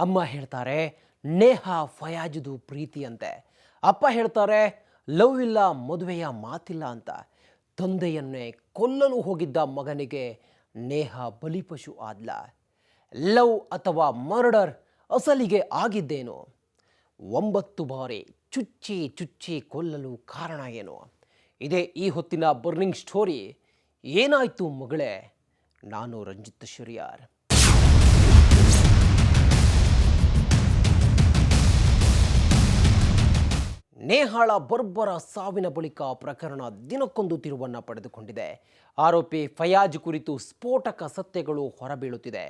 ಅಮ್ಮ ಹೇಳ್ತಾರೆ ನೇಹಾ ಫಯಾಜ್ದು ಪ್ರೀತಿ ಅಂತೆ. ಅಪ್ಪ ಹೇಳ್ತಾರೆ ಲವ್ ಇಲ್ಲ, ಮದುವೆಯ ಮಾತಿಲ್ಲ ಅಂತ. ತಂದೆಯನ್ನೇ ಕೊಲ್ಲಲು ಹೋಗಿದ್ದ ಮಗನಿಗೆ ನೇಹಾ ಬಲಿಪಶು ಆದ್ಲ. ಲವ್ ಅಥವಾ ಮರ್ಡರ್ ಅಸಲಿಗೆ ಆಗಿದ್ದೇನು? 9 ಬಾರಿ ಚುಚ್ಚಿ ಚುಚ್ಚಿ ಕೊಲ್ಲಲು ಕಾರಣ ಏನು? ಇದೇ ಈ ಹೊತ್ತಿನ ಬರ್ನಿಂಗ್ ಸ್ಟೋರಿ. ಏನಾಯ್ತು ಮಗಳೇ? ನಾನು ರಂಜಿತ್ ಶುರಿಯಾರ್. ನೇಹಾಳ ಬರ್ಬರ ಸಾವಿನ ಬಳಿಕ ಪ್ರಕರಣ ದಿನಕ್ಕೊಂದು ತಿರುವನ್ನು ಪಡೆದುಕೊಂಡಿದೆ. ಆರೋಪಿ ಫಯಾಜ್ ಕುರಿತು ಸ್ಫೋಟಕ ಸತ್ಯಗಳು ಹೊರಬೀಳುತ್ತಿದೆ.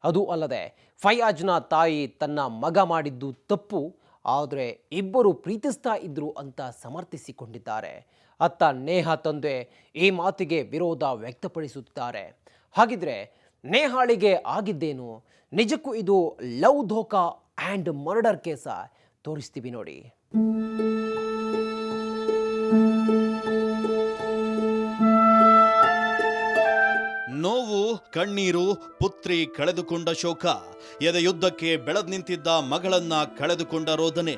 ಅದು ಅಲ್ಲದೆ ಫಯಾಜ್ನ ತಾಯಿ ತನ್ನ ಮಗ ಮಾಡಿದ್ದು ತಪ್ಪು, ಆದರೆ ಇಬ್ಬರು ಪ್ರೀತಿಸ್ತಾ ಇದ್ರು ಅಂತ ಸಮರ್ಥಿಸಿಕೊಂಡಿದ್ದಾರೆ. ಅತ್ತ ನೇಹಾ ತಂದೆ ಈ ಮಾತಿಗೆ ವಿರೋಧ ವ್ಯಕ್ತಪಡಿಸುತ್ತಿದ್ದಾರೆ. ಹಾಗಿದ್ರೆ ನೇಹಾಳಿಗೆ ಆಗಿದ್ದೇನು? ನಿಜಕ್ಕೂ ಇದು ಲವ್ ಧೋಕಾ ಆ್ಯಂಡ್ ಮರ್ಡರ್ ಕೇಸ? ತೋರಿಸ್ತೀವಿ ನೋಡಿ. ನೋವು, ಕಣ್ಣೀರು, ಪುತ್ರಿ ಕಳೆದುಕೊಂಡ ಶೋಕ, ಎದೆಯುದ್ದಕ್ಕೆ ಬೆಳೆದು ನಿಂತಿದ್ದ ಮಗಳನ್ನ ಕಳೆದುಕೊಂಡ ರೋದನೆ.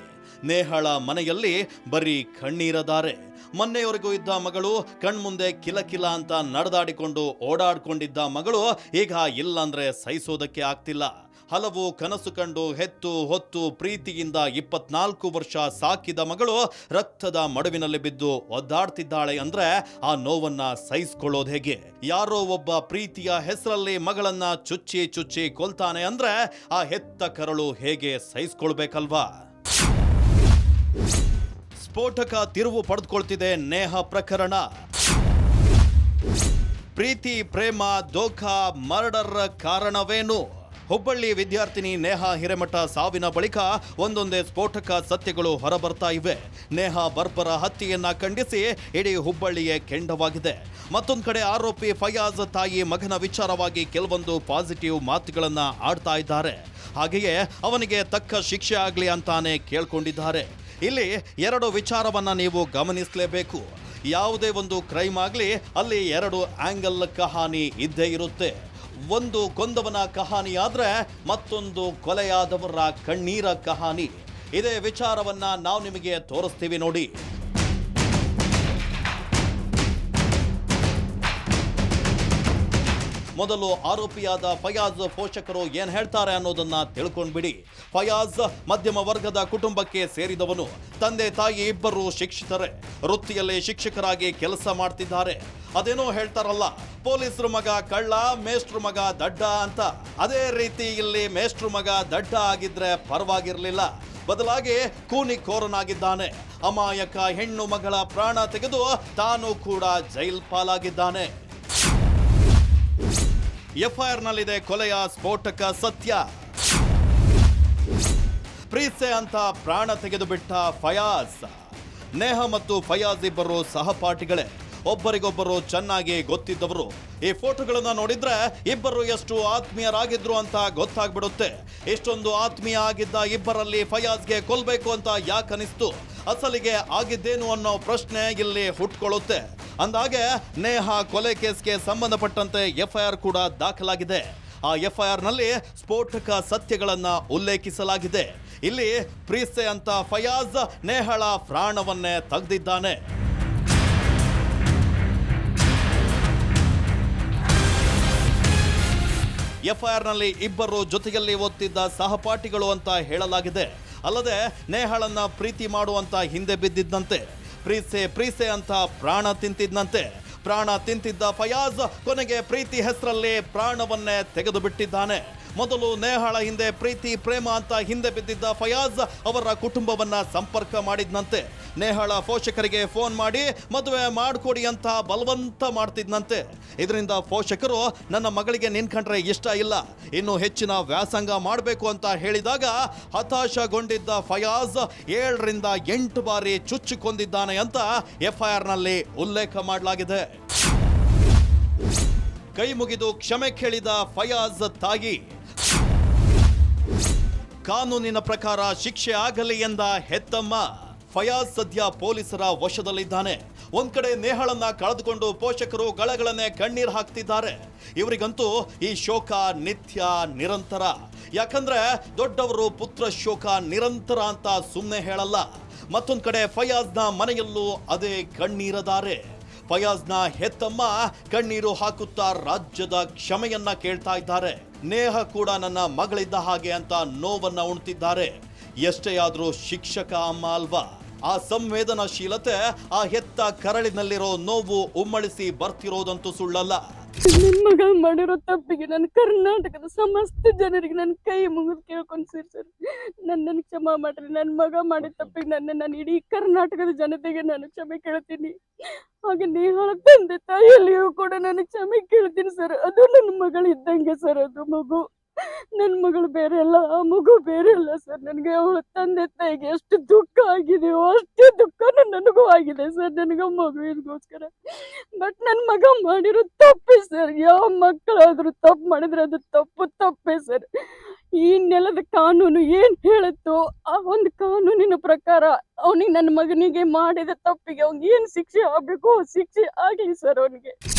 ನೇಹಾಳ ಮನೆಯಲ್ಲಿ ಬರೀ ಕಣ್ಣೀರದಾರೆ. ಮೊನ್ನೆಯವರೆಗೂ ಇದ್ದ ಮಗಳು ಕಣ್ಮುಂದೆ ಕಿಲಕಿಲ ಅಂತ ನಡೆದಾಡಿಕೊಂಡು ಓಡಾಡ್ಕೊಂಡಿದ್ದ ಮಗಳು ಈಗ ಇಲ್ಲಂದ್ರೆ ಸಹಿಸೋದಕ್ಕೆ ಆಗ್ತಿಲ್ಲ. ಹಲವು ಕನಸು ಕಂಡು ಹೆತ್ತು ಹೊತ್ತು ಪ್ರೀತಿಯಿಂದ 24 ವರ್ಷ ಸಾಕಿದ ಮಗಳು ರಕ್ತದ ಮಡುವಿನಲ್ಲಿ ಬಿದ್ದು ಒದ್ದಾಡ್ತಿದ್ದಾಳೆ ಅಂದ್ರೆ ಆ ನೋವನ್ನ ಸಹಿಸ್ಕೊಳ್ಳೋದು ಹೇಗೆ? ಯಾರೋ ಒಬ್ಬ ಪ್ರೀತಿಯ ಹೆಸರಲ್ಲಿ ಮಗಳನ್ನ ಚುಚ್ಚಿ ಚುಚ್ಚಿ ಕೊಲ್ತಾನೆ ಅಂದ್ರೆ ಆ ಹೆತ್ತ ಕರಳು ಹೇಗೆ ಸಹಿಸ್ಕೊಳ್ಬೇಕಲ್ವಾ? ಸ್ಫೋಟಕ ತಿರುವು ಪಡೆದುಕೊಳ್ತಿದೆ ನೇಹಾ ಪ್ರಕರಣ. ಪ್ರೀತಿ, ಪ್ರೇಮ, ಧೋಖಾ, ಮರ್ಡರ್ ಕಾರಣವೇನು? ಹುಬ್ಬಳ್ಳಿ ವಿದ್ಯಾರ್ಥಿನಿ ನೇಹಾ ಹಿರೇಮಠ ಸಾವಿನ ಬಳಿಕ ಒಂದೊಂದೇ ಸ್ಫೋಟಕ ಸತ್ಯಗಳು ಹೊರಬರ್ತಾ ಇವೆ. ನೇಹಾ ಬರ್ಬರ ಹತ್ಯೆಯನ್ನ ಖಂಡಿಸಿ ಇಡೀ ಹುಬ್ಬಳ್ಳಿಯೇ ಕೆಂಡವಾಗಿದೆ. ಮತ್ತೊಂದು ಕಡೆ ಆರೋಪಿ ಫಯಾಜ್ ತಾಯಿ ಮಗನ ವಿಚಾರವಾಗಿ ಕೆಲವೊಂದು ಪಾಸಿಟಿವ್ ಮಾತುಗಳನ್ನ ಆಡ್ತಾ ಇದ್ದಾರೆ. ಹಾಗೆಯೇ ಅವನಿಗೆ ತಕ್ಕ ಶಿಕ್ಷೆ ಆಗಲಿ ಅಂತಾನೆ ಕೇಳ್ಕೊಂಡಿದ್ದಾರೆ. ಇಲ್ಲಿ 2 ವಿಚಾರವನ್ನ ನೀವು ಗಮನಿಸಲೇಬೇಕು. ಯಾವುದೇ ಒಂದು ಕ್ರೈಮ್ ಆಗಲಿ ಅಲ್ಲಿ 2 ಆಂಗಲ್ ಕಹಾನಿ ಇದ್ದೇ ಇರುತ್ತೆ. ಒಂದು ಕೊಂದವನ ಕಹಾನಿ ಆದ್ರೆ ಮತ್ತೊಂದು ಕೊಲೆಯಾದವರ ಕಣ್ಣೀರ ಕಹಾನಿ. ಇದೇ ವಿಚಾರವನ್ನ ನಾವು ನಿಮಗೆ ತೋರಿಸ್ತೀವಿ ನೋಡಿ. ಮೊದಲು ಆರೋಪಿಯಾದ ಫಯಾಜ್ ಪೋಷಕರು ಏನ್ ಹೇಳ್ತಾರೆ ಅನ್ನೋದನ್ನ ತಿಳ್ಕೊಂಡ್ಬಿಡಿ. ಫಯಾಜ್ ಮಧ್ಯಮ ವರ್ಗದ ಕುಟುಂಬಕ್ಕೆ ಸೇರಿದವನು. ತಂದೆ ತಾಯಿ ಇಬ್ಬರು ಶಿಕ್ಷಿತರೇ, ವೃತ್ತಿಯಲ್ಲಿ ಶಿಕ್ಷಕರಾಗಿ ಕೆಲಸ ಮಾಡ್ತಿದ್ದಾರೆ. ಅದೇನೋ ಹೇಳ್ತಾರಲ್ಲ, ಪೊಲೀಸರು ಮಗ ಕಳ್ಳ, ಮೇಷ್ಟ್ರು ಮಗ ದಡ್ಡ ಅಂತ. ಅದೇ ರೀತಿ ಇಲ್ಲಿ ಮೇಷ್ಟ್ರು ಮಗ ದಡ್ಡ ಆಗಿದ್ರೆ ಪರವಾಗಿರ್ಲಿಲ್ಲ, ಬದಲಾಗಿ ಕೂನಿಕೋರನಾಗಿದ್ದಾನೆ. ಅಮಾಯಕ ಹೆಣ್ಣು ಮಗಳ ಪ್ರಾಣ ತೆಗೆದು ತಾನು ಕೂಡ ಜೈಲ್ ಪಾಲಾಗಿದ್ದಾನೆ. ಎಫ್ಐಆರ್ ನಲ್ಲಿದೆ ಕೊಲೆಯ ಸ್ಫೋಟಕ ಸತ್ಯ. ಪ್ರೀಸೆ ಅಂತ ಪ್ರಾಣ ತೆಗೆದು ಬಿಟ್ಟ ಫಯಾಜ್. ನೇಹಾ ಮತ್ತು ಫಯಾಜ್ ಇಬ್ಬರು ಸಹಪಾಠಿಗಳೇ, ಒಬ್ಬರಿಗೊಬ್ಬರು ಚೆನ್ನಾಗಿ ಗೊತ್ತಿದ್ದವರು. ಈ ಫೋಟೋಗಳನ್ನ ನೋಡಿದ್ರೆ ಇಬ್ಬರು ಎಷ್ಟು ಆತ್ಮೀಯರಾಗಿದ್ರು ಅಂತ ಗೊತ್ತಾಗ್ಬಿಡುತ್ತೆ. ಇಷ್ಟೊಂದು ಆತ್ಮೀಯ ಆಗಿದ್ದ ಇಬ್ಬರಲ್ಲಿ ಫಯಾಜ್ಗೆ ಕೊಲ್ಬೇಕು ಅಂತ ಯಾಕೆ ಅನಿಸ್ತು? ಅಸಲಿಗೆ ಆಗಿದ್ದೇನು ಅನ್ನೋ ಪ್ರಶ್ನೆ ಇಲ್ಲಿ ಹುಟ್ಕೊಳ್ಳುತ್ತೆ. ಅಂದಾಗೆ ನೇಹಾ ಕೊಲೆ ಕೇಸ್ಗೆ ಸಂಬಂಧಪಟ್ಟಂತೆ ಎಫ್ಐಆರ್ ಕೂಡ ದಾಖಲಾಗಿದೆ. ಆ ಎಫ್ಐಆರ್ ನಲ್ಲಿ ಸ್ಫೋಟಕ ಸತ್ಯಗಳನ್ನ ಉಲ್ಲೇಖಿಸಲಾಗಿದೆ. ಇಲ್ಲಿ ಪ್ರೀಸೆ ಅಂತ ಫಯಾಜ್ ನೇಹಾಳ ಪ್ರಾಣವನ್ನೇ ತೆಗೆದಿದ್ದಾನೆ. ಎಫ್ಐಆರ್ ನಲ್ಲಿ ಇಬ್ಬರು ಜೊತೆಯಲ್ಲಿ ಓದ್ತಿದ್ದ ಸಹಪಾಠಿಗಳು ಅಂತ ಹೇಳಲಾಗಿದೆ. ಅಲ್ಲದೆ ನೇಹಾಳನ್ನ ಪ್ರೀತಿ ಮಾಡುವಂತ ಹಿಂದೆ ಬಿದ್ದಿದ್ದಂತೆ. ಪ್ರೀಸೆ ಅಂತ ಪ್ರಾಣ ತಿಂತಿದ್ದಂತೆ. ಪ್ರಾಣ ತಿಂತಿದ್ದ ಫಯಾಜ್ ಕೊನೆಗೆ ಪ್ರೀತಿ ಹೆಸರಲ್ಲಿ ಪ್ರಾಣವನ್ನೇ ತೆಗೆದು ಬಿಟ್ಟಿದ್ದಾನೆ. ಮೊದಲು ನೇಹಾಳ ಹಿಂದೆ ಪ್ರೀತಿ ಪ್ರೇಮ ಅಂತ ಹಿಂದೆ ಬಿದ್ದಿದ್ದ ಫಯಾಜ್ ಅವರ ಕುಟುಂಬವನ್ನ ಸಂಪರ್ಕ ಮಾಡಿದ್ನಂತೆ. ನೇಹಾಳ ಪೋಷಕರಿಗೆ ಫೋನ್ ಮಾಡಿ ಮದುವೆ ಮಾಡಿಕೊಡಿ ಅಂತ ಬಲವಂತ ಮಾಡ್ತಿದ್ನಂತೆ. ಇದರಿಂದ ಪೋಷಕರು ನನ್ನ ಮಗಳಿಗೆ ನಿನ್ಕಂಡ್ರೆ ಇಷ್ಟ ಇಲ್ಲ, ಇನ್ನು ಹೆಚ್ಚಿನ ವ್ಯಾಸಂಗ ಮಾಡಬೇಕು ಅಂತ ಹೇಳಿದಾಗ ಹತಾಶಗೊಂಡಿದ್ದ ಫಯಾಜ್ 7 ರಿಂದ 8 ಬಾರಿ ಚುಚ್ಚಿಕೊಂಡಿದ್ದಾನೆ ಅಂತ ಎಫ್ಐಆರ್ ನಲ್ಲಿ ಉಲ್ಲೇಖ ಮಾಡಲಾಗಿದೆ. ಕೈ ಮುಗಿದು ಕ್ಷಮೆ ಕೇಳಿದ ಫಯಾಜ್ ತಾಯಿ. ಕಾನೂನಿನ ಪ್ರಕಾರ ಶಿಕ್ಷೆ ಆಗಲಿ ಎಂದ ಹೆತ್ತಮ್ಮ. ಫಯಾಜ್ ಸದ್ಯ ಪೊಲೀಸರ ವಶದಲ್ಲಿದ್ದಾನೆ. ಒಂದ್ ಕಡೆ ನೇಹಾಳನ್ನ ಕಳೆದುಕೊಂಡು ಪೋಷಕರು ಗಳಗಳನ್ನೇ ಕಣ್ಣೀರು ಹಾಕ್ತಿದ್ದಾರೆ. ಇವರಿಗಂತೂ ಈ ಶೋಕ ನಿತ್ಯ ನಿರಂತರ. ಯಾಕಂದ್ರೆ ದೊಡ್ಡವರು ಪುತ್ರ ಶೋಕ ನಿರಂತರ ಅಂತ ಸುಮ್ಮನೆ ಹೇಳಲ್ಲ. ಮತ್ತೊಂದ್ ಕಡೆ ಫಯಾಜ್ನ ಮನೆಯಲ್ಲೂ ಅದೇ ಕಣ್ಣೀರದಾರೆ. ಫಯಾಜ್ನ ಹೆತ್ತಮ್ಮ ಕಣ್ಣೀರು ಹಾಕುತ್ತಾ ರಾಜ್ಯದ ಕ್ಷಮೆಯನ್ನ ಕೇಳ್ತಾ ಇದ್ದಾರೆ. ನೇಹ ಕೂಡ ನನ್ನ ಮಗಳಿದ್ದ ಹಾಗೆ ಅಂತ ನೋವನ್ನ ಉಣ್ತಿದ್ದಾರೆ. ಎಷ್ಟೇ ಆದ್ರೂ ಶಿಕ್ಷಕ ಅಮ್ಮ ಅಲ್ವಾ? ಆ ಸಂವೇದನಾಶೀಲತೆ, ಆ ಹೆತ್ತ ಕರಳಿನಲ್ಲಿರೋ ನೋವು ಉಮ್ಮಳಿಸಿ ಬರ್ತಿರೋದಂತೂ ಸುಳ್ಳಲ್ಲ. ನನ್ನ ಮಗ ಮಾಡಿರೋ ತಪ್ಪಿಗೆ ನಾನು ಕರ್ನಾಟಕದ ಸಮಸ್ತ ಜನರಿಗೆ ನನ್ನ ಕೈ ಮುಗಿದು ಕೇಳ್ಕೊಂಡ್ಸಿರಿ ಸರ್. ನನ್ನನ್ನು ಕ್ಷಮಾ ಮಾಡ್ರಿ. ನನ್ನ ಮಗ ಮಾಡಿದ ತಪ್ಪಿಗೆ ನಾನು ಇಡೀ ಕರ್ನಾಟಕದ ಜನತೆಗೆ ನಾನು ಕ್ಷಮೆ ಕೇಳ್ತೀನಿ. ಹಾಗೆ ನೇಹಾಳ ತಂದೆ ತಾಯಿಯಲ್ಲಿಯೂ ಕೂಡ ನಾನು ಕ್ಷಮೆ ಕೇಳ್ತೀನಿ ಸರ್. ಅದು ನನ್ನ ಮಗಳು ಇದ್ದಂಗೆ ಸರ್. ಅದು ಮಗು ನನ್ನ ಮಗಳು ಬೇರೆ ಅಲ್ಲ, ಆ ಮಗು ಬೇರೆ ಅಲ್ಲ ಸರ್. ನನಗೆ ಅವಳ ತಂದೆ ತಾಯಿಗೆ ಎಷ್ಟು ದುಃಖ ಆಗಿದೆಯೋ ಅಷ್ಟೇ ದುಃಖ ನನಗೂ ಆಗಿದೆ ಸರ್, ನನಗೆ ಮಗುವಿಗೋಸ್ಕರ. ಬಟ್ ನನ್ನ ಮಗ ಮಾಡಿರೋ ತಪ್ಪೇ ಸರ್. ಯಾವ ಮಕ್ಕಳಾದ್ರೂ ತಪ್ಪು ಮಾಡಿದ್ರೆ ಅದು ತಪ್ಪೇ ಸರ್. ಈ ನೆಲದ ಕಾನೂನು ಏನ್ ಹೇಳುತ್ತೋ ಆ ಒಂದು ಕಾನೂನಿನ ಪ್ರಕಾರ ಅವನಿಗೆ, ನನ್ನ ಮಗನಿಗೆ ಮಾಡಿದ ತಪ್ಪಿಗೆ ಅವ್ನಿಗೆ ಏನ್ ಶಿಕ್ಷೆ ಆಗ್ಬೇಕು ಶಿಕ್ಷೆ ಆಗ್ಲಿ ಸರ್ ಅವನಿಗೆ.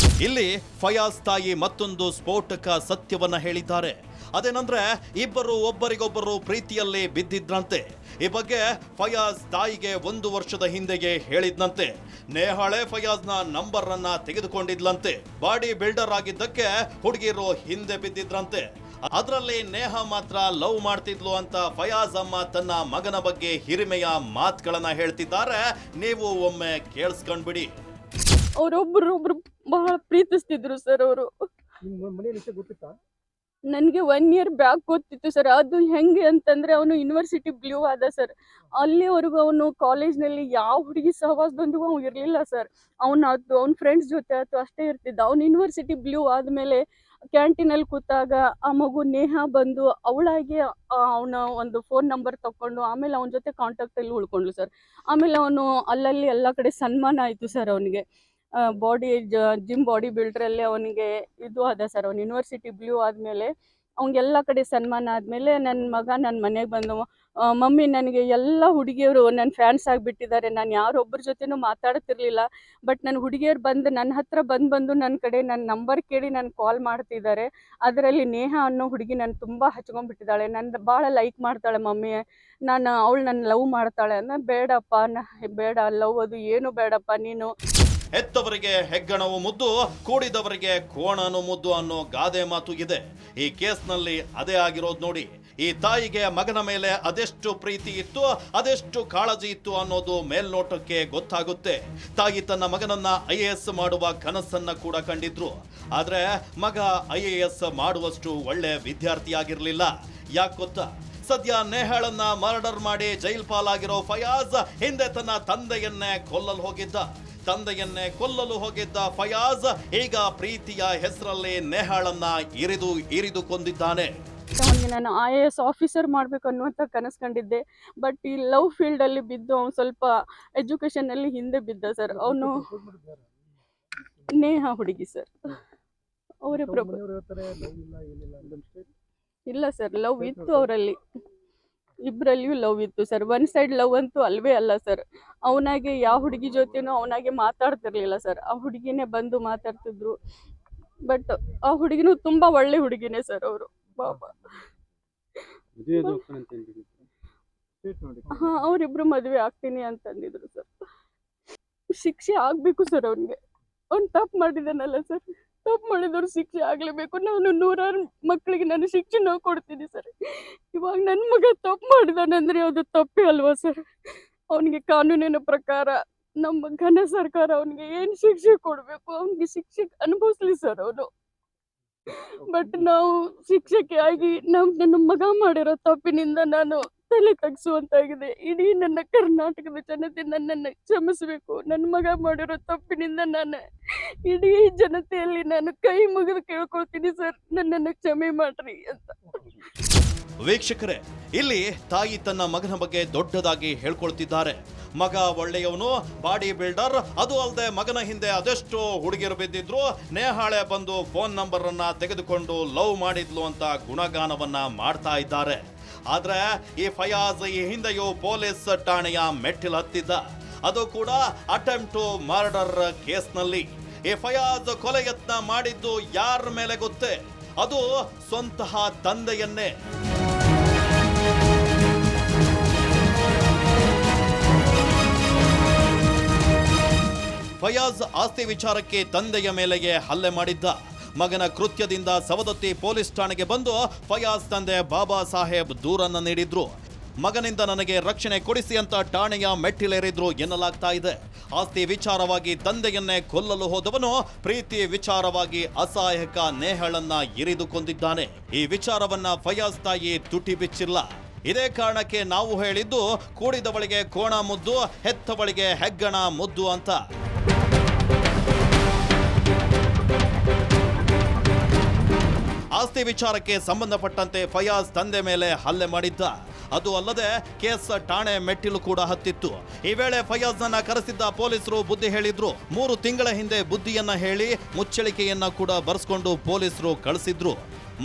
ಇಲ್ಲಿ ಫಯಾಜ್ ತಾಯಿ ಮತ್ತೊಂದು ಸ್ಫೋಟಕ ಸತ್ಯವನ್ನ ಹೇಳಿದ್ದಾರೆ. ಅದೇನಂದ್ರೆ ಇಬ್ಬರು ಒಬ್ಬರಿಗೊಬ್ಬರು ಪ್ರೀತಿಯಲ್ಲಿ ಬಿದ್ದಿದ್ರಂತೆ. ಈ ಬಗ್ಗೆ ಫಯಾಜ್ ತಾಯಿಗೆ 1 ವರ್ಷದ ಹಿಂದೆಗೆ ಹೇಳಿದ್ನಂತೆ. ನೇಹಾಳೆ ಫಯಾಜ್ನ ನಂಬರ್ ಅನ್ನ ತೆಗೆದುಕೊಂಡಿದ್ಲಂತೆ. ಬಾಡಿ ಬಿಲ್ಡರ್ ಆಗಿದ್ದಕ್ಕೆ ಹುಡುಗಿರು ಹಿಂದೆ ಬಿದ್ದಿದ್ರಂತೆ. ಅದರಲ್ಲಿ ನೇಹ ಮಾತ್ರ ಲವ್ ಮಾಡ್ತಿದ್ಲು ಅಂತ ಫಯಾಜ್ ಅಮ್ಮ ತನ್ನ ಮಗನ ಬಗ್ಗೆ ಹಿರಿಮೆಯ ಮಾತುಗಳನ್ನ ಹೇಳ್ತಿದ್ದಾರೆ. ನೀವು ಒಮ್ಮೆ ಕೇಳಿಸ್ಕೊಂಡ್ಬಿಡಿ. ಅವರೊಬ್ರು ಬಹಳ ಪ್ರೀತಿಸ್ತಿದ್ರು ಸರ್. ಅವರು ನನಗೆ 1 ಇಯರ್ ಬ್ಯಾಕ್ ಗೊತ್ತಿತ್ತು ಸರ್. ಅದು ಹೆಂಗೆ ಅಂತಂದ್ರೆ ಅವನು ಯೂನಿವರ್ಸಿಟಿ ಬ್ಲೂ ಆದ ಸರ್. ಅಲ್ಲಿವರೆಗೂ ಅವನು ಕಾಲೇಜ್ನಲ್ಲಿ ಯಾವ ಹುಡುಗಿ ಸಹವಾಸದೊಂದಿಗೂ ಅವ್ನು ಇರಲಿಲ್ಲ ಸರ್. ಅವ್ನ ಫ್ರೆಂಡ್ಸ್ ಜೊತೆ ಅಥವಾ ಅಷ್ಟೇ ಇರ್ತಿದ್ದ. ಅವ್ನು ಯೂನಿವರ್ಸಿಟಿ ಬ್ಲೂ ಆದಮೇಲೆ ಕ್ಯಾಂಟೀನಲ್ಲಿ ಕೂತಾಗ ಆ ಮಗು ನೇಹ ಬಂದು ಅವಳಾಗಿ ಅವನ ಒಂದು ಫೋನ್ ನಂಬರ್ ತಗೊಂಡು ಆಮೇಲೆ ಅವನ ಜೊತೆ ಕಾಂಟ್ಯಾಕ್ಟಲ್ಲಿ ಉಳ್ಕೊಂಡ್ಲು ಸರ್. ಆಮೇಲೆ ಅವನು ಅಲ್ಲಲ್ಲಿ ಎಲ್ಲ ಕಡೆ ಸನ್ಮಾನ ಆಯಿತು ಸರ್. ಅವನಿಗೆ ಜಿಮ್ ಬಾಡಿ ಬಿಲ್ಡ್ರಲ್ಲಿ ಅವನಿಗೆ ಇದು ಅದ ಸರ್. ಅವ್ನು ಯೂನಿವರ್ಸಿಟಿ ಬ್ಲೂ ಆದಮೇಲೆ ಅವ್ನಿಗೆಲ್ಲ ಕಡೆ ಸನ್ಮಾನ ಆದಮೇಲೆ ನನ್ನ ಮಗ ನನ್ನ ಮನೆಗೆ ಬಂದು, ಮಮ್ಮಿ ನನಗೆ ಎಲ್ಲ ಹುಡುಗಿಯರು ನನ್ನ ಫ್ಯಾನ್ಸ್ ಆಗಿಬಿಟ್ಟಿದ್ದಾರೆ. ನಾನು ಯಾರೊಬ್ಬರ ಜೊತೆನೂ ಮಾತಾಡ್ತಿರ್ಲಿಲ್ಲ. ಬಟ್ ನನ್ನ ಹುಡುಗಿಯರು ಬಂದು ನನ್ನ ಹತ್ರ ಬಂದು ನನ್ನ ಕಡೆ ನನ್ನ ನಂಬರ್ ಕೇಳಿ ನಾನು ಕಾಲ್ ಮಾಡ್ತಿದ್ದಾರೆ. ಅದರಲ್ಲಿ ನೇಹ ಅನ್ನೋ ಹುಡುಗಿ ನಾನು ತುಂಬ ಹಚ್ಕೊಂಡ್ಬಿಟ್ಟಿದ್ದಾಳೆ. ನನ್ನ ಭಾಳ ಲೈಕ್ ಮಾಡ್ತಾಳೆ ಮಮ್ಮಿ. ಅವಳು ನನ್ನ ಲವ್ ಮಾಡ್ತಾಳೆ. ಬೇಡಪ್ಪ, ಬೇಡ ಲವ್ ಅದು ಏನು ಬೇಡಪ್ಪ ನೀನು. ಹೆತ್ತವರಿಗೆ ಹೆಗ್ಗಣವು ಮುದ್ದು, ಕೂಡಿದವರಿಗೆ ಕೋಣನು ಮುದ್ದು ಅನ್ನೋ ಗಾದೆ ಮಾತು ಇದೆ. ಈ ಕೇಸ್ನಲ್ಲಿ ಅದೇ ಆಗಿರೋದು ನೋಡಿ. ಈ ತಾಯಿಗೆ ಮಗನ ಮೇಲೆ ಅದೆಷ್ಟು ಪ್ರೀತಿ ಇತ್ತು, ಅದೆಷ್ಟು ಕಾಳಜಿ ಇತ್ತು ಅನ್ನೋದು ಮೇಲ್ನೋಟಕ್ಕೆ ಗೊತ್ತಾಗುತ್ತೆ. ತಾಯಿ ತನ್ನ ಮಗನನ್ನ IAS ಮಾಡುವ ಕನಸನ್ನ ಕೂಡ ಕಂಡಿದ್ರು. ಆದ್ರೆ ಮಗ IAS ಮಾಡುವಷ್ಟು ಒಳ್ಳೆ ವಿದ್ಯಾರ್ಥಿಯಾಗಿರ್ಲಿಲ್ಲ. ಯಾಕೆ ಗೊತ್ತಾ? ಸದ್ಯ ನೇಹಾಳನ್ನ ಮರ್ಡರ್ ಮಾಡಿ ಜೈಲ್ ಪಾಲಾಗಿರೋ ಫಯಾಜ್ ಹಿಂದೆ ತನ್ನ ತಂದೆಯನ್ನೇ ಕೊಲ್ಲಲು ಹೋಗಿದ್ದ ಫಯಾಜ್ ಈಗ ಪ್ರೀತಿಯ ಹೆಸರಲ್ಲಿ ನೇಹಾಳನ್ನ ಇರಿದು ಕೊಂದಿದ್ದಾನೆ. ಅವನಿಗೆ ನಾನು IAS ಆಫೀಸರ್ ಮಾಡಬೇಕು ಅನ್ನುವಂಥ ಕನಸು ಕಂಡಿದ್ದೆ. ಬಟ್ ಈ ಲವ್ ಫೀಲ್ಡಲ್ಲಿ ಬಿದ್ದು ಅವ್ನು ಸ್ವಲ್ಪ ಎಜುಕೇಷನಲ್ಲಿ ಹಿಂದೆ ಬಿದ್ದ ಸರ್. ಅವನು ನೇಹ ಹುಡುಗಿ ಸರ್. ಅವರೇ ಇಲ್ಲ ಸರ್, ಲವ್ ಇತ್ತು ಅವರಲ್ಲಿ, ಇಬ್ಬರಲ್ಲಿಯೂ ಲವ್ ಇತ್ತು ಸರ್. 1 ಸೈಡ್ ಲವ್ ಅಂತೂ ಅಲ್ವೇ ಅಲ್ಲ ಸರ್. ಅವನಾಗೆ ಯಾವ ಹುಡುಗಿ ಜೊತೆನೂ ಅವನಾಗೆ ಮಾತಾಡ್ತಿರ್ಲಿಲ್ಲ ಸರ್. ಆ ಹುಡುಗಿನೇ ಬಂದು ಮಾತಾಡ್ತಿದ್ರು. ಬಟ್ ಆ ಹುಡುಗಿನೂ ತುಂಬಾ ಒಳ್ಳೆ ಹುಡುಗಿನೇ ಸರ್. ಅವರು ಪಾಪ ಅವರಿಬ್ರು ಮದುವೆ ಆಗ್ತೀನಿ ಅಂತಂದಿದ್ರು ಸರ್. ಶಿಕ್ಷೆ ಆಗ್ಬೇಕು ಸರ್ ಅವನಿಗೆ. ಅವ್ನು ತಪ್ಪು ಮಾಡಿದಾನಲ್ಲ ಸರ್. ತಪ್ಪು ಮಾಡಿದವ್ರು ಶಿಕ್ಷೆ ಆಗ್ಲೇಬೇಕು. ನಾನು 100 ಮಕ್ಕಳಿಗೆ ನಾನು ಶಿಕ್ಷೆ ಕೊಡ್ತೀನಿ ಸರ್. ಇವಾಗ ನನ್ನ ಮಗ ತಪ್ಪು ಮಾಡಿದಾನಂದ್ರೆ ಅದು ತಪ್ಪೇ ಅಲ್ವಾ ಸರ್? ಅವನಿಗೆ ಕಾನೂನಿನ ಪ್ರಕಾರ ನಮ್ಮ ಘನ ಸರ್ಕಾರ ಅವನಿಗೆ ಏನು ಶಿಕ್ಷೆ ಕೊಡಬೇಕು ಅವನಿಗೆ ಶಿಕ್ಷೆ ಅನುಭವಿಸ್ಲಿ ಸರ್ ಅವನು. ಬಟ್ ನಾವು ಶಿಕ್ಷಕಿ ಆಗಿ ನನ್ನ ಮಗ ಮಾಡಿರೋ ತಪ್ಪಿನಿಂದ ನಾನು ತಲೆ ತಗ್ಸುವಂತಾಗಿದೆ. ಇಡೀ ನನ್ನ ಕರ್ನಾಟಕದ ಜನತೆ ನನ್ನನ್ನು ಕ್ಷಮಿಸಬೇಕು. ನನ್ನ ಮಗ ಮಾಡಿರೋ ತಪ್ಪಿನಿಂದ ನಾನು ಇಡೀ ಜನತೆಯಲ್ಲಿ ನಾನು ಕೈ ಮುಗಿದು ಕೇಳ್ಕೊಳ್ತೀನಿ ಸರ್, ನನ್ನನ್ನು ಕ್ಷಮೆ ಮಾಡ್ರಿ ಅಂತ. ವೀಕ್ಷಕರೇ, ಇಲ್ಲಿ ತಾಯಿ ತನ್ನ ಮಗನ ಬಗ್ಗೆ ದೊಡ್ಡದಾಗಿ ಹೇಳ್ಕೊಳ್ತಿದ್ದಾರೆ. ಮಗ ಒಳ್ಳೆಯವನು, ಬಾಡಿ ಬಿಲ್ಡರ್, ಅದು ಅಲ್ಲದೆ ಮಗನ ಹಿಂದೆ ಅದೆಷ್ಟೋ ಹುಡುಗಿಯರು ಬಿದ್ದಿದ್ರು. ನೇಹಾಳೆ ಬಂದು ಫೋನ್ ನಂಬರ್ ಅನ್ನ ತೆಗೆದುಕೊಂಡು ಲವ್ ಮಾಡಿದ್ಲು ಅಂತ ಗುಣಗಾನವನ್ನ ಮಾಡ್ತಾ ಇದ್ದಾರೆ. ಆದ್ರೆ ಈ ಫಯಾಜ್ ಈ ಹಿಂದೆಯೂ ಪೊಲೀಸ್ ಠಾಣೆಯ ಮೆಟ್ಟಿಲು ಹತ್ತಿದ್ದ. ಅದು ಕೂಡ ಅಟೆಂಪ್ಟ್ ಟು ಮರ್ಡರ್ ಕೇಸ್ನಲ್ಲಿ. ಈ ಫಯಾಜ್ ಕೊಲೆ ಯತ್ನ ಮಾಡಿದ್ದು ಯಾರ ಮೇಲೆ ಗೊತ್ತೇ? ಅದು ಸ್ವಂತಹ ತಂದೆಯನ್ನೇ. ಫಯಾಜ್ ಆಸ್ತಿ ವಿಚಾರಕ್ಕೆ ತಂದೆಯ ಮೇಲೆಯೇ ಹಲ್ಲೆ ಮಾಡಿದ್ದ. ಮಗನ ಕೃತ್ಯದಿಂದ ಸವದತ್ತಿ ಪೊಲೀಸ್ ಠಾಣೆಗೆ ಬಂದು ಫಯಾಜ್ ತಂದೆ ಬಾಬಾ ಸಾಹೇಬ್ ದೂರನ್ನ ನೀಡಿದ್ರು. ಮಗನಿಂದ ನನಗೆ ರಕ್ಷಣೆ ಕೊಡಿಸಿ ಅಂತ ಠಾಣೆಯ ಮೆಟ್ಟಿಲೇರಿದ್ರು ಎನ್ನಲಾಗ್ತಾ ಇದೆ. ಆಸ್ತಿ ವಿಚಾರವಾಗಿ ತಂದೆಯನ್ನೇ ಕೊಲ್ಲಲು ಹೋದವನು ಪ್ರೀತಿ ವಿಚಾರವಾಗಿ ಅಸಹಾಯಕ ನೇಹಳನ್ನ ಇರಿದು ಕೊಂದಿದ್ದಾನೆ. ಈ ವಿಚಾರವನ್ನ ಫಯಾಜ್ ತಾಯಿ ತುಟಿ ಬಿಚ್ಚಿಲ್ಲ. ಇದೇ ಕಾರಣಕ್ಕೆ ನಾವು ಹೇಳಿದ್ದು ಕೂಡಿದವಳಿಗೆ ಕೋಣ ಮುದ್ದು, ಹೆತ್ತವಳಿಗೆ ಹೆಗ್ಗಣ ಮುದ್ದು ಅಂತ. ಆಸ್ತಿ ವಿಚಾರಕ್ಕೆ ಸಂಬಂಧಪಟ್ಟಂತೆ ಫಯಾಜ್ ತಂದೆ ಮೇಲೆ ಹಲ್ಲೆ ಮಾಡಿದ್ದ. ಅದು ಅಲ್ಲದೆ ಕೇಸ್ ಠಾಣೆ ಮೆಟ್ಟಿಲು ಕೂಡ ಹತ್ತಿತ್ತು. ಈ ವೇಳೆ ಫಯಾಜ್ನನ್ನ ಕರೆಸಿದ್ದ ಪೊಲೀಸರು ಬುದ್ಧಿ ಹೇಳಿದ್ರು. 3 ತಿಂಗಳ ಹಿಂದೆ ಬುದ್ಧಿಯನ್ನ ಹೇಳಿ ಮುಚ್ಚಳಿಕೆಯನ್ನ ಕೂಡ ಬರೆಸ್ಕೊಂಡು ಪೊಲೀಸರು ಕಳಿಸಿದ್ರು.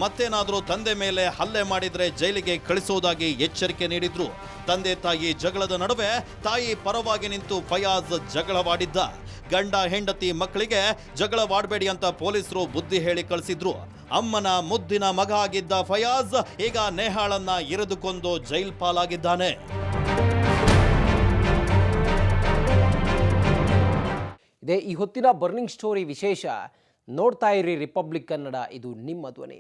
ಮತ್ತೇನಾದ್ರೂ ತಂದೆ ಮೇಲೆ ಹಲ್ಲೆ ಮಾಡಿದ್ರೆ ಜೈಲಿಗೆ ಕಳಿಸುವುದಾಗಿ ಎಚ್ಚರಿಕೆ ನೀಡಿದ್ರು. ತಂದೆ ತಾಯಿ ಜಗಳದ ನಡುವೆ ತಾಯಿ ಪರವಾಗಿ ನಿಂತು ಫಯಾಜ್ ಜಗಳವಾಡಿದ್ದ. ಗಂಡ ಹೆಂಡತಿ ಮಕ್ಕಳಿಗೆ ಜಗಳವಾಡಬೇಡಿ ಅಂತ ಪೊಲೀಸರು ಬುದ್ಧಿ ಹೇಳಿ ಕಳಿಸಿದ್ರು. ಅಮ್ಮನ ಮುದ್ದಿನ ಮಗ ಆಗಿದ್ದ ಫಯಾಜ್ ಈಗ ನೇಹಾಳನ್ನ ಇರಿದುಕೊಂಡು ಜೈಲ್ ಪಾಲಾಗಿದ್ದಾನೆ. ಇದೇ ಈ ಹೊತ್ತಿನ ಬರ್ನಿಂಗ್ ಸ್ಟೋರಿ ವಿಶೇಷ. ನೋಡ್ತಾ ಇರಿ ರಿಪಬ್ಲಿಕ್ ಕನ್ನಡ, ಇದು ನಿಮ್ಮ ಧ್ವನಿ.